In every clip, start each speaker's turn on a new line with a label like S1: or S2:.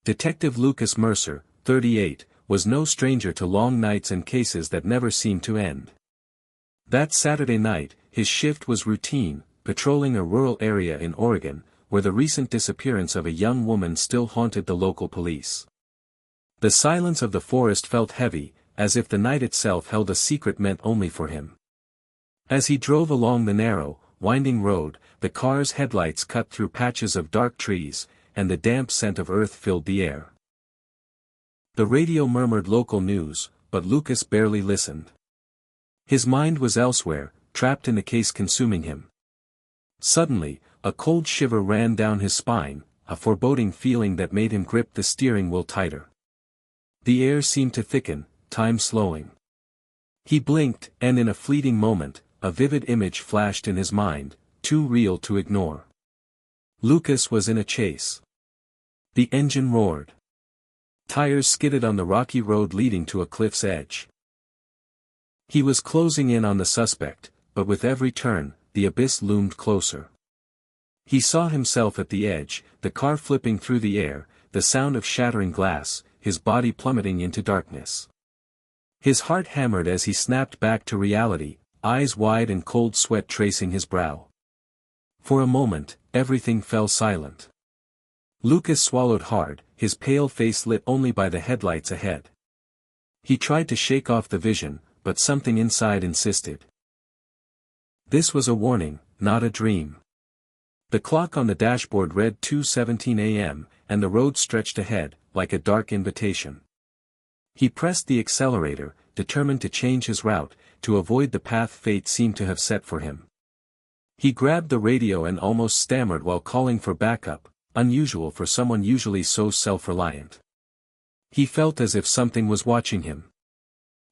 S1: Detective Lucas Mercer, 38, was no stranger to long nights and cases that never seemed to end. That Saturday night, his shift was routine, patrolling a rural area in Oregon, where the recent disappearance of a young woman still haunted the local police. The silence of the forest felt heavy, as if the night itself held a secret meant only for him. As he drove along the narrow, winding road, the car's headlights cut through patches of dark trees, and the damp scent of earth filled the air. The radio murmured local news, but Lucas barely listened. His mind was elsewhere, trapped in the case consuming him. Suddenly, a cold shiver ran down his spine, a foreboding feeling that made him grip the steering wheel tighter. The air seemed to thicken, time slowing. He blinked, and in a fleeting moment, a vivid image flashed in his mind, too real to ignore. Lucas was in a chase. The engine roared. Tires skidded on the rocky road leading to a cliff's edge. He was closing in on the suspect, but with every turn, the abyss loomed closer. He saw himself at the edge, the car flipping through the air, the sound of shattering glass, his body plummeting into darkness. His heart hammered as he snapped back to reality, eyes wide and cold sweat tracing his brow. For a moment, everything fell silent. Lucas swallowed hard, his pale face lit only by the headlights ahead. He tried to shake off the vision, but something inside insisted. This was a warning, not a dream. The clock on the dashboard read 2:17 a.m., and the road stretched ahead, like a dark invitation. He pressed the accelerator, determined to change his route, to avoid the path fate seemed to have set for him. He grabbed the radio and almost stammered while calling for backup, unusual for someone usually so self-reliant. He felt as if something was watching him.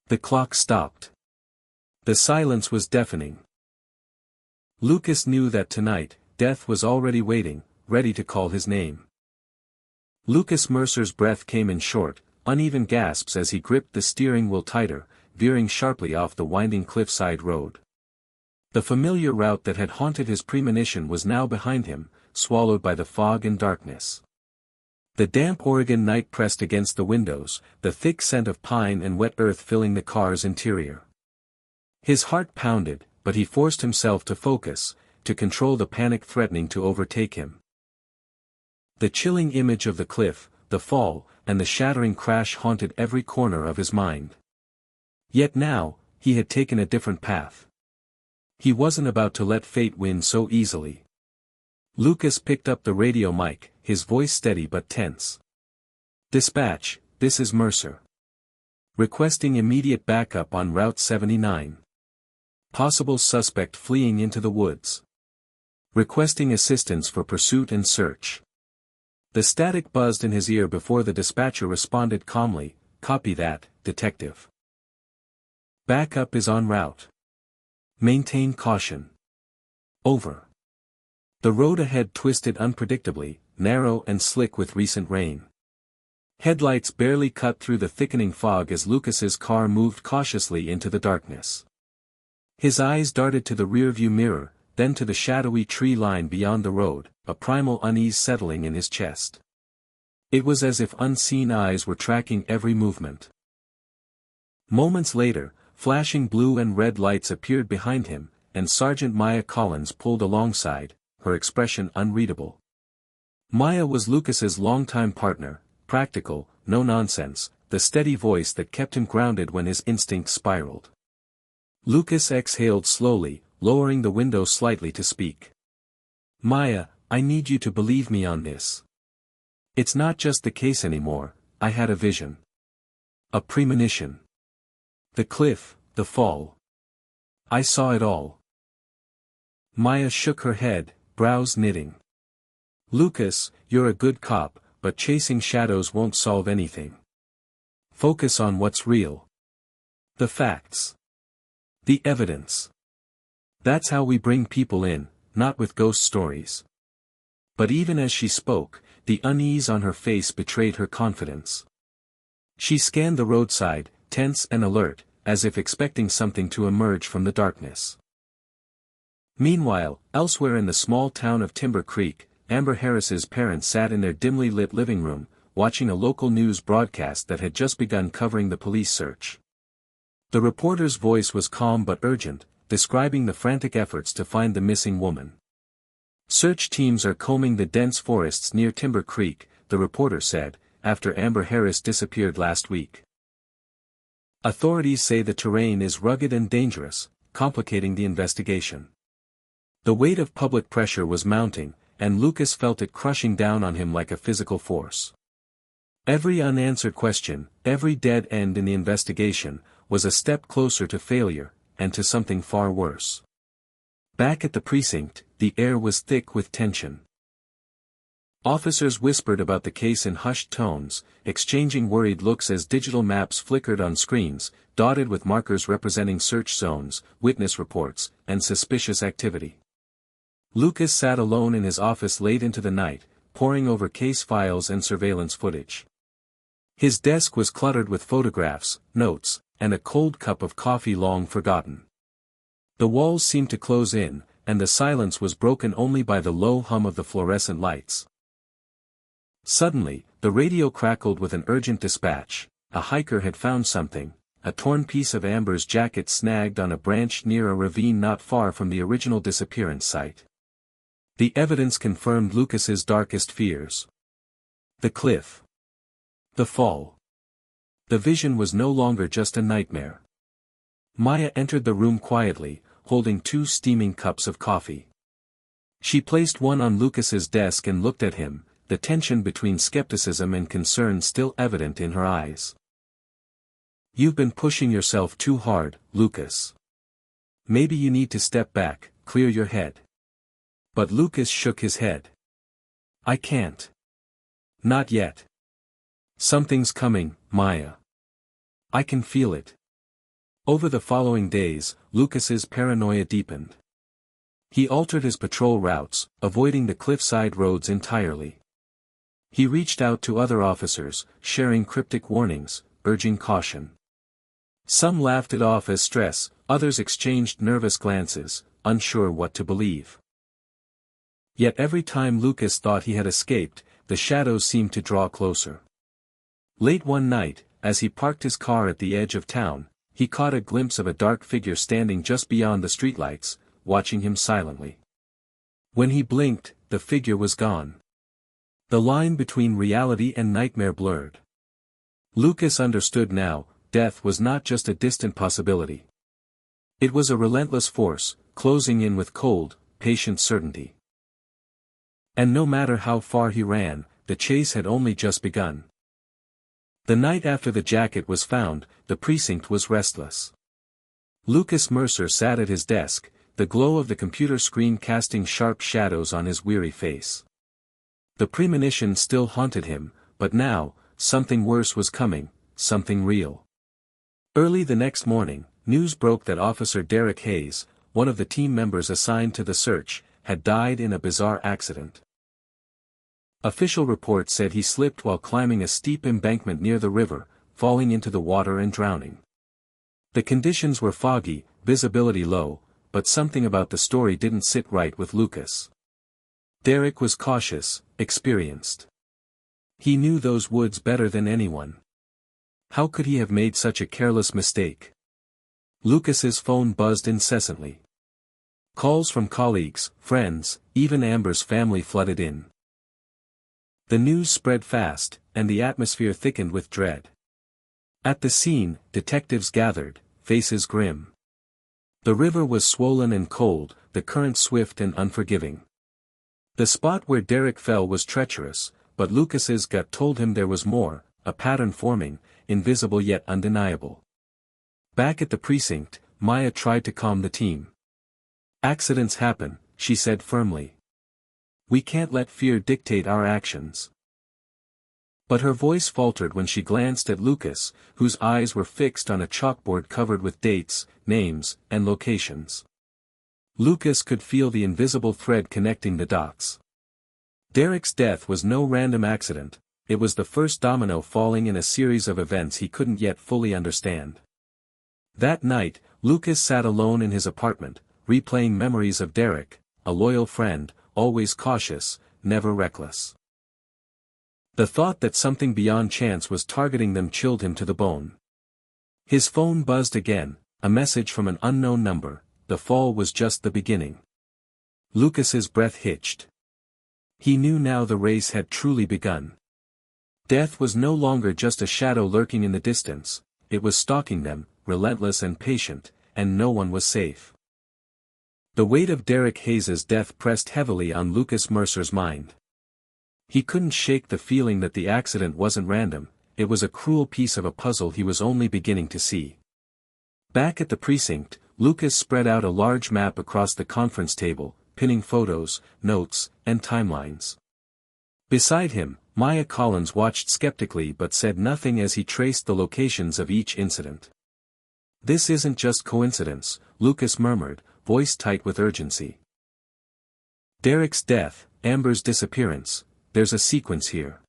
S1: The clock stopped. The silence was deafening. Lucas knew that tonight, death was already waiting, ready to call his name. Lucas Mercer's breath came in short, uneven gasps as he gripped the steering wheel tighter, veering sharply off the winding cliffside road. The familiar route that had haunted his premonition was now behind him, swallowed by the fog and darkness. The damp Oregon night pressed against the windows, the thick scent of pine and wet earth filling the car's interior. His heart pounded, but he forced himself to focus, to control the panic threatening to overtake him. The chilling image of the cliff, the fall, and the shattering crash haunted every corner of his mind. Yet now, he had taken a different path. He wasn't about to let fate win so easily. Lucas picked up the radio mic, his voice steady but tense. "Dispatch, this is Mercer. Requesting immediate backup on Route 79. Possible suspect fleeing into the woods. Requesting assistance for pursuit and search." The static buzzed in his ear before the dispatcher responded calmly, "Copy that, detective. Backup is en route. Maintain caution. Over." The road ahead twisted unpredictably, narrow and slick with recent rain. Headlights barely cut through the thickening fog as Lucas's car moved cautiously into the darkness. His eyes darted to the rearview mirror, then to the shadowy tree line beyond the road, a primal unease settling in his chest. It was as if unseen eyes were tracking every movement. Moments later, flashing blue and red lights appeared behind him, and Sergeant Maya Collins pulled alongside, her expression unreadable. Maya was Lucas's longtime partner, practical, no nonsense, the steady voice that kept him grounded when his instincts spiraled. Lucas exhaled slowly, lowering the window slightly to speak. "Maya, I need you to believe me on this. It's not just the case anymore, I had a vision. A premonition. The cliff, the fall. I saw it all." Maya shook her head, brows knitting. "Lucas, you're a good cop, but chasing shadows won't solve anything. Focus on what's real. The facts. The evidence. That's how we bring people in, not with ghost stories." But even as she spoke, the unease on her face betrayed her confidence. She scanned the roadside, tense and alert, as if expecting something to emerge from the darkness. Meanwhile, elsewhere in the small town of Timber Creek, Amber Harris's parents sat in their dimly lit living room, watching a local news broadcast that had just begun covering the police search. The reporter's voice was calm but urgent, describing the frantic efforts to find the missing woman. Search teams are combing the dense forests near Timber Creek, the reporter said, after Amber Harris disappeared last week. Authorities say the terrain is rugged and dangerous, complicating the investigation. The weight of public pressure was mounting, and Lucas felt it crushing down on him like a physical force. Every unanswered question, every dead end in the investigation, was a step closer to failure, and to something far worse. Back at the precinct, the air was thick with tension. Officers whispered about the case in hushed tones, exchanging worried looks as digital maps flickered on screens, dotted with markers representing search zones, witness reports, and suspicious activity. Lucas sat alone in his office late into the night, poring over case files and surveillance footage. His desk was cluttered with photographs, notes, and a cold cup of coffee long forgotten. The walls seemed to close in, and the silence was broken only by the low hum of the fluorescent lights. Suddenly, the radio crackled with an urgent dispatch. A hiker had found something, a torn piece of Amber's jacket snagged on a branch near a ravine not far from the original disappearance site. The evidence confirmed Lucas's darkest fears. The cliff. The fall. The vision was no longer just a nightmare. Maya entered the room quietly, holding 2 steaming cups of coffee. She placed one on Lucas's desk and looked at him, the tension between skepticism and concern still evident in her eyes. "You've been pushing yourself too hard, Lucas. Maybe you need to step back, clear your head." But Lucas shook his head. "I can't. Not yet. Something's coming, Maya. I can feel it." Over the following days, Lucas's paranoia deepened. He altered his patrol routes, avoiding the cliffside roads entirely. He reached out to other officers, sharing cryptic warnings, urging caution. Some laughed it off as stress, others exchanged nervous glances, unsure what to believe. Yet every time Lucas thought he had escaped, the shadows seemed to draw closer. Late one night, as he parked his car at the edge of town, he caught a glimpse of a dark figure standing just beyond the streetlights, watching him silently. When he blinked, the figure was gone. The line between reality and nightmare blurred. Lucas understood now, death was not just a distant possibility. It was a relentless force, closing in with cold, patient certainty. And no matter how far he ran, the chase had only just begun. The night after the jacket was found, the precinct was restless. Lucas Mercer sat at his desk, the glow of the computer screen casting sharp shadows on his weary face. The premonition still haunted him, but now, something worse was coming, something real. Early the next morning, news broke that Officer Derek Hayes, one of the team members assigned to the search, had died in a bizarre accident. Official reports said he slipped while climbing a steep embankment near the river, falling into the water and drowning. The conditions were foggy, visibility low, but something about the story didn't sit right with Lucas. Derek was cautious, experienced. He knew those woods better than anyone. How could he have made such a careless mistake? Lucas's phone buzzed incessantly. Calls from colleagues, friends, even Amber's family flooded in. The news spread fast, and the atmosphere thickened with dread. At the scene, detectives gathered, faces grim. The river was swollen and cold, the current swift and unforgiving. The spot where Derek fell was treacherous, but Lucas's gut told him there was more, a pattern forming, invisible yet undeniable. Back at the precinct, Maya tried to calm the team. "Accidents happen," she said firmly. "We can't let fear dictate our actions." But her voice faltered when she glanced at Lucas, whose eyes were fixed on a chalkboard covered with dates, names, and locations. Lucas could feel the invisible thread connecting the dots. Derek's death was no random accident, it was the first domino falling in a series of events he couldn't yet fully understand. That night, Lucas sat alone in his apartment, replaying memories of Derek, a loyal friend, always cautious, never reckless. The thought that something beyond chance was targeting them chilled him to the bone. His phone buzzed again, a message from an unknown number. The fall was just the beginning. Lucas's breath hitched. He knew now the race had truly begun. Death was no longer just a shadow lurking in the distance, it was stalking them, relentless and patient, and no one was safe. The weight of Derek Hayes's death pressed heavily on Lucas Mercer's mind. He couldn't shake the feeling that the accident wasn't random, it was a cruel piece of a puzzle he was only beginning to see. Back at the precinct, Lucas spread out a large map across the conference table, pinning photos, notes, and timelines. Beside him, Maya Collins watched skeptically but said nothing as he traced the locations of each incident. "This isn't just coincidence," Lucas murmured, voice tight with urgency. "Derek's death, Amber's disappearance, there's a sequence here.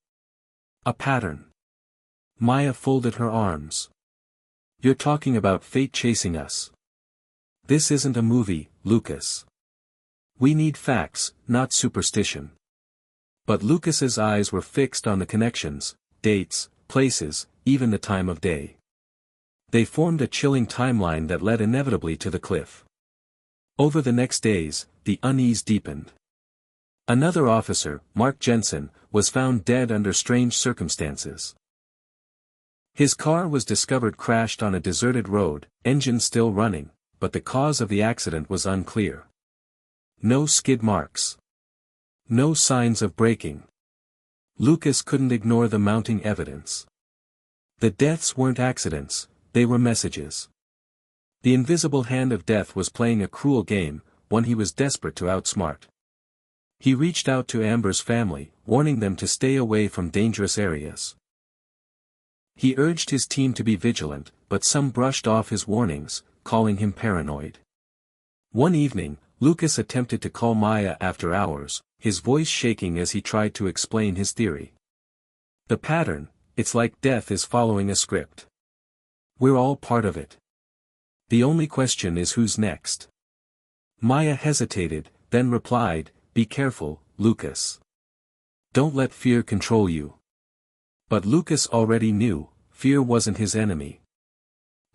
S1: A pattern." Maya folded her arms. "You're talking about fate chasing us. This isn't a movie, Lucas. We need facts, not superstition." But Lucas's eyes were fixed on the connections, dates, places, even the time of day. They formed a chilling timeline that led inevitably to the cliff. Over the next days, the unease deepened. Another officer, Mark Jensen, was found dead under strange circumstances. His car was discovered crashed on a deserted road, engine still running, but the cause of the accident was unclear. No skid marks. No signs of braking. Lucas couldn't ignore the mounting evidence. The deaths weren't accidents, they were messages. The invisible hand of death was playing a cruel game, one he was desperate to outsmart. He reached out to Amber's family, warning them to stay away from dangerous areas. He urged his team to be vigilant, but some brushed off his warnings, calling him paranoid. One evening, Lucas attempted to call Maya after hours, his voice shaking as he tried to explain his theory. "The pattern, it's like death is following a script. We're all part of it. The only question is who's next." Maya hesitated, then replied, "Be careful, Lucas. Don't let fear control you." But Lucas already knew, fear wasn't his enemy.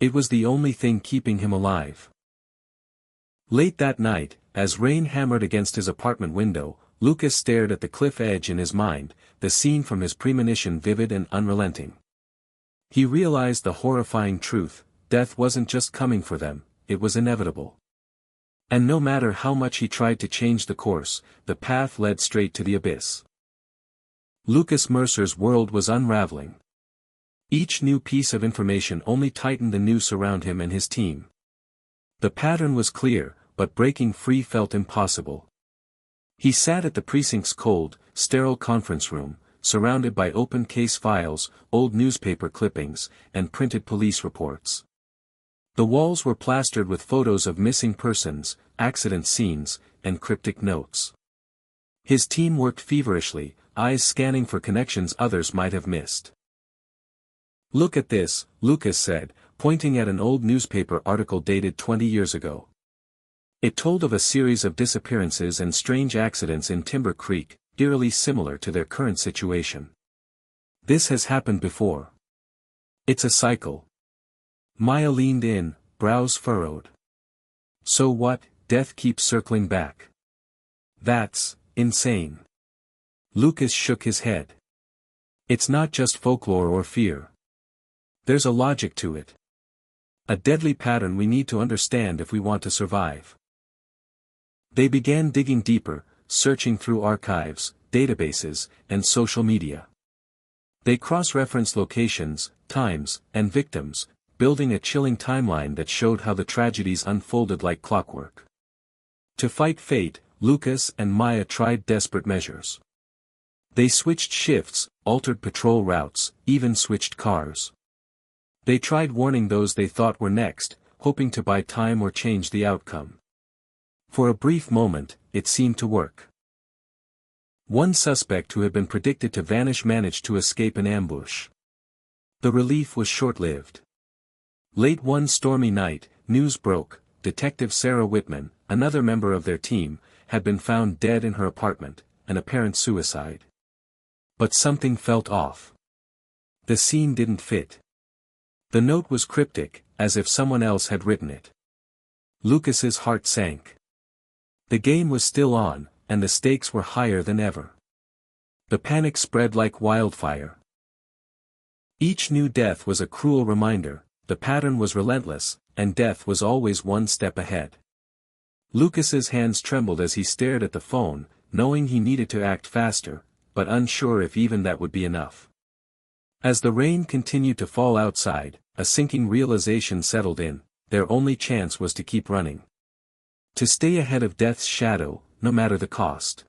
S1: It was the only thing keeping him alive. Late that night, as rain hammered against his apartment window, Lucas stared at the cliff edge in his mind, the scene from his premonition vivid and unrelenting. He realized the horrifying truth, death wasn't just coming for them, it was inevitable. And no matter how much he tried to change the course, the path led straight to the abyss. Lucas Mercer's world was unraveling. Each new piece of information only tightened the noose around him and his team. The pattern was clear, but breaking free felt impossible. He sat at the precinct's cold, sterile conference room, surrounded by open case files, old newspaper clippings, and printed police reports. The walls were plastered with photos of missing persons, accident scenes, and cryptic notes. His team worked feverishly, eyes scanning for connections others might have missed. "Look at this," Lucas said, pointing at an old newspaper article dated 20 years ago. It told of a series of disappearances and strange accidents in Timber Creek, eerily similar to their current situation. "This has happened before. It's a cycle." Maya leaned in, brows furrowed. "So what, death keeps circling back? That's insane." Lucas shook his head. "It's not just folklore or fear. There's a logic to it. A deadly pattern we need to understand if we want to survive." They began digging deeper, searching through archives, databases, and social media. They cross-referenced locations, times, and victims, building a chilling timeline that showed how the tragedies unfolded like clockwork. To fight fate, Lucas and Maya tried desperate measures. They switched shifts, altered patrol routes, even switched cars. They tried warning those they thought were next, hoping to buy time or change the outcome. For a brief moment, it seemed to work. One suspect who had been predicted to vanish managed to escape an ambush. The relief was short-lived. Late one stormy night, news broke, Detective Sarah Whitman, another member of their team, had been found dead in her apartment, an apparent suicide. But something felt off. The scene didn't fit. The note was cryptic, as if someone else had written it. Lucas's heart sank. The game was still on, and the stakes were higher than ever. The panic spread like wildfire. Each new death was a cruel reminder, the pattern was relentless, and death was always one step ahead. Lucas's hands trembled as he stared at the phone, knowing he needed to act faster, but unsure if even that would be enough. As the rain continued to fall outside, a sinking realization settled in, their only chance was to keep running. To stay ahead of death's shadow, no matter the cost.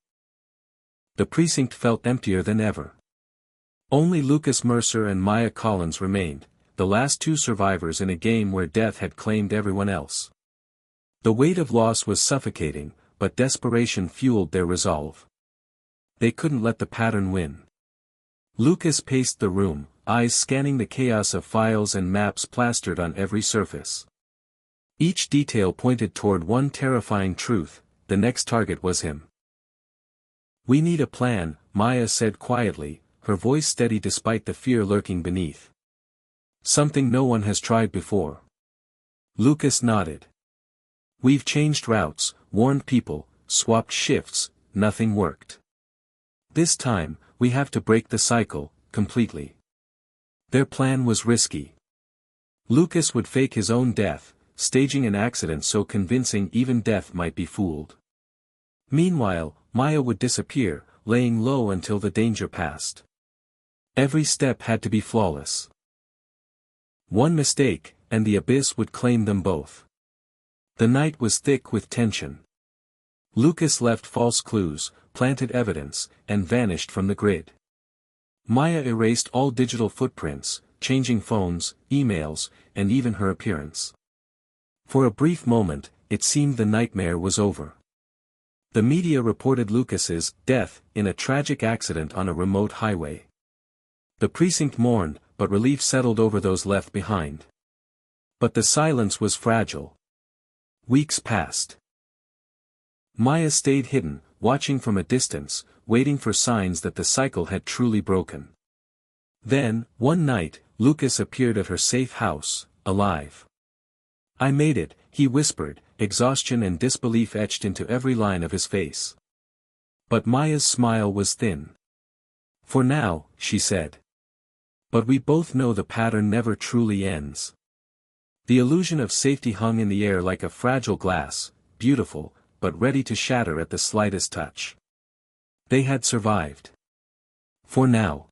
S1: The precinct felt emptier than ever. Only Lucas Mercer and Maya Collins remained, the last two survivors in a game where death had claimed everyone else. The weight of loss was suffocating, but desperation fueled their resolve. They couldn't let the pattern win. Lucas paced the room, eyes scanning the chaos of files and maps plastered on every surface. Each detail pointed toward one terrifying truth: the next target was him. "We need a plan," Maya said quietly, her voice steady despite the fear lurking beneath. "Something no one has tried before." Lucas nodded. "We've changed routes, warned people, swapped shifts, nothing worked. This time, we have to break the cycle, completely." Their plan was risky. Lucas would fake his own death, staging an accident so convincing even death might be fooled. Meanwhile, Maya would disappear, laying low until the danger passed. Every step had to be flawless. One mistake, and the abyss would claim them both. The night was thick with tension. Lucas left false clues, planted evidence, and vanished from the grid. Maya erased all digital footprints, changing phones, emails, and even her appearance. For a brief moment, it seemed the nightmare was over. The media reported Lucas's death in a tragic accident on a remote highway. The precinct mourned, but relief settled over those left behind. But the silence was fragile. Weeks passed. Maya stayed hidden, watching from a distance, waiting for signs that the cycle had truly broken. Then, one night, Lucas appeared at her safe house, alive. "I made it," he whispered, exhaustion and disbelief etched into every line of his face. But Maya's smile was thin. "For now," she said. "But we both know the pattern never truly ends." The illusion of safety hung in the air like a fragile glass, beautiful, but ready to shatter at the slightest touch. They had survived. For now.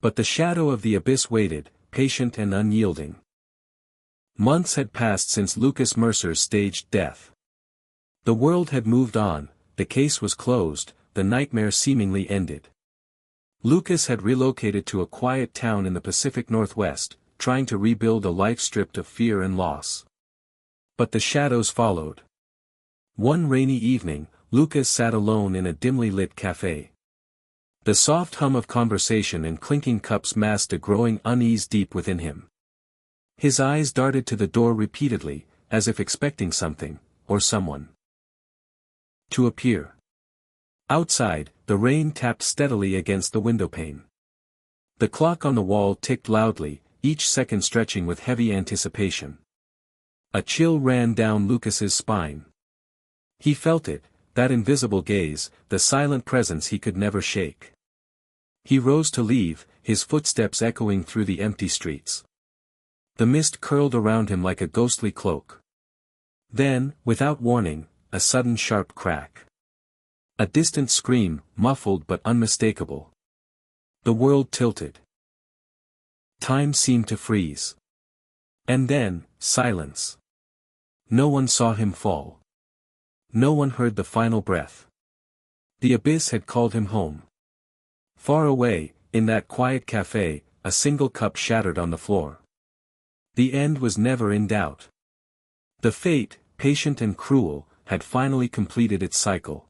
S1: But the shadow of the abyss waited, patient and unyielding. Months had passed since Lucas Mercer's staged death. The world had moved on, the case was closed, the nightmare seemingly ended. Lucas had relocated to a quiet town in the Pacific Northwest, trying to rebuild a life stripped of fear and loss. But the shadows followed. One rainy evening, Lucas sat alone in a dimly lit cafe. The soft hum of conversation and clinking cups masked a growing unease deep within him. His eyes darted to the door repeatedly, as if expecting something, or someone, to appear. Outside, the rain tapped steadily against the windowpane. The clock on the wall ticked loudly, each second stretching with heavy anticipation. A chill ran down Lucas's spine. He felt it, that invisible gaze, the silent presence he could never shake. He rose to leave, his footsteps echoing through the empty streets. The mist curled around him like a ghostly cloak. Then, without warning, a sudden sharp crack. A distant scream, muffled but unmistakable. The world tilted. Time seemed to freeze. And then, silence. No one saw him fall. No one heard the final breath. The abyss had called him home. Far away, in that quiet cafe, a single cup shattered on the floor. The end was never in doubt. The fate, patient and cruel, had finally completed its cycle.